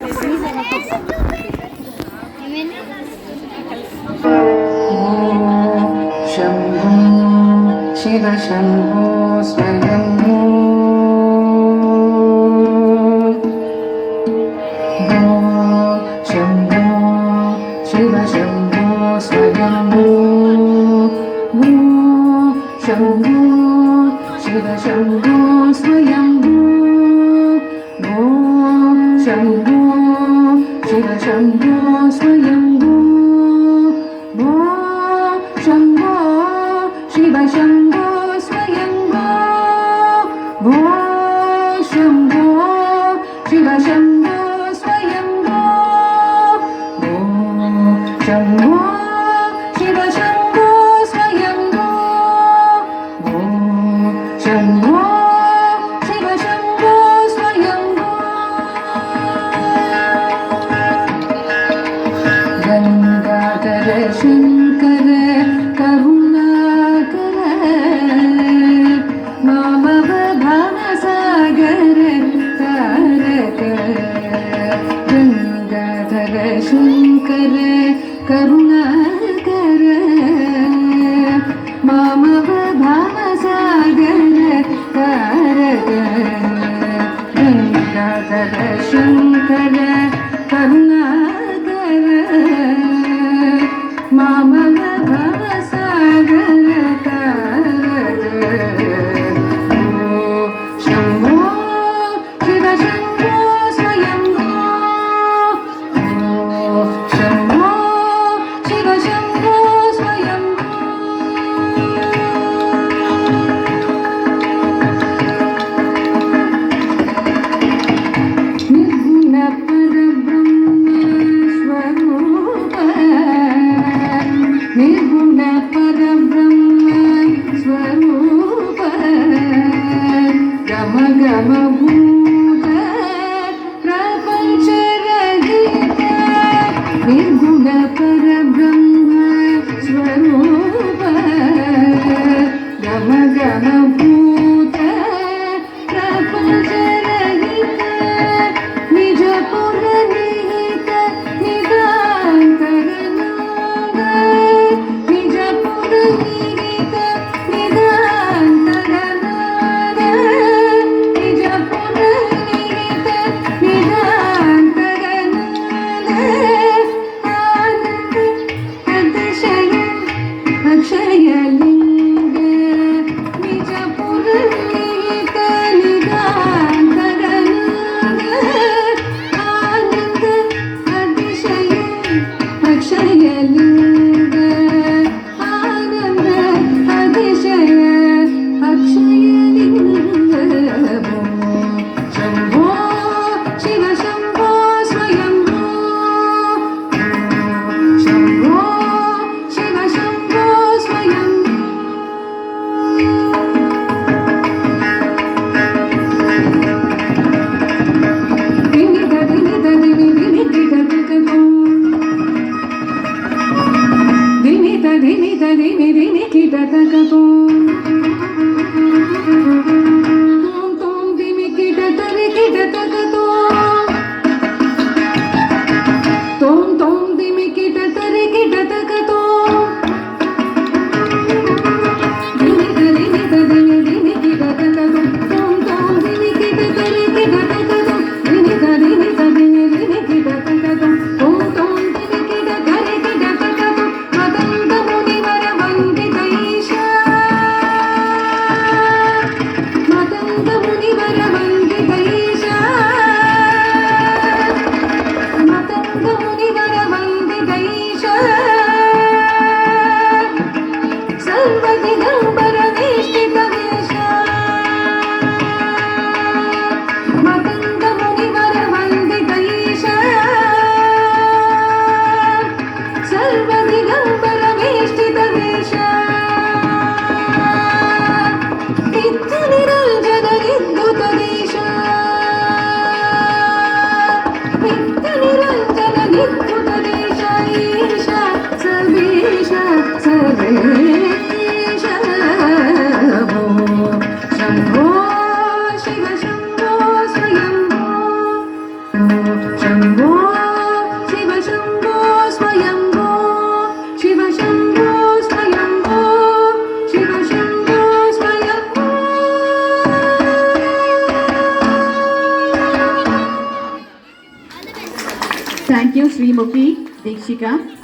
शंभो शिव शंभो स्वयंभो शंभो शिव शंभो स्वयंभो शंभो शिव शंभो स्वयंभो शंभो शिव शंभो स्वयंभो शंभो शिव शंभो स्वयंभो शंभो शिव शंभो स्वयंभो शंभो शिव शंभो स्वयंभो शंभो शिव शंभो स्वयंभो गंगाधर शंकर करुणाकर मामव भावसागर तारक गंगाधर शंकर करुणाकर मामव भावसागर तारक गंगाधर शंकर करुणाकर मामव भावसागर तारक शंभो शिव शंभो स्वयंभो शंभो शिव शंभो स्वयंभो निर्गुण परब्रह्म स्वरूप गम गम भूत प्रपंच रहित निर्गुण परब्रह्म स्वरूप गम गम भूत प्रपंच रहित निज पुर निहित निदान्तरनाद निज पुर निहित निदान्तरनाद निज पुर निहित निदान्तरनाद आनन्द अतिशय अक्षयलिंग निज पुर निहित निदान्तरनाद आनन्द अतिशय अक्षयलिंग आनन्द अतिशय अक्षयलिंग शंभो शिव शंभो स्वयंभो शंभो शिव शंभो स्वयंभो दिनि दिनि दिनि दिनि किटकतो दिनि दिनि दिनि दिनि किटकतो तोम तोम दिनि किटतरि किटकतो तोम तोम दिनि किटतरि किटकतो दिनि दिनि दिनि दिनि किटकतो तोम तोम दिनि किटतरि किटकतो दिनि दिनि दिनि दिनि किटकतो तोम तोम दिनि किटतरि किटकतो मदंत मुनिवर वंदित ईशा मदंत मुनिवर वंदित ईशा मदंत मुनिवर वंदित ईशा सर्वदिगंबर वेष्टित वेशा मदंत मुनिवर वंदित ईशा सर्वदिगंबर वेष्टित वेशा नित्य निरंजन विद्युत देशा नित्य निरंजन विद्युत देशा ईशा सर्वेशा सर्वेशा Shambho Shiv Shambho Swayambho Shambho Thank you, Srimukhi Dekshika.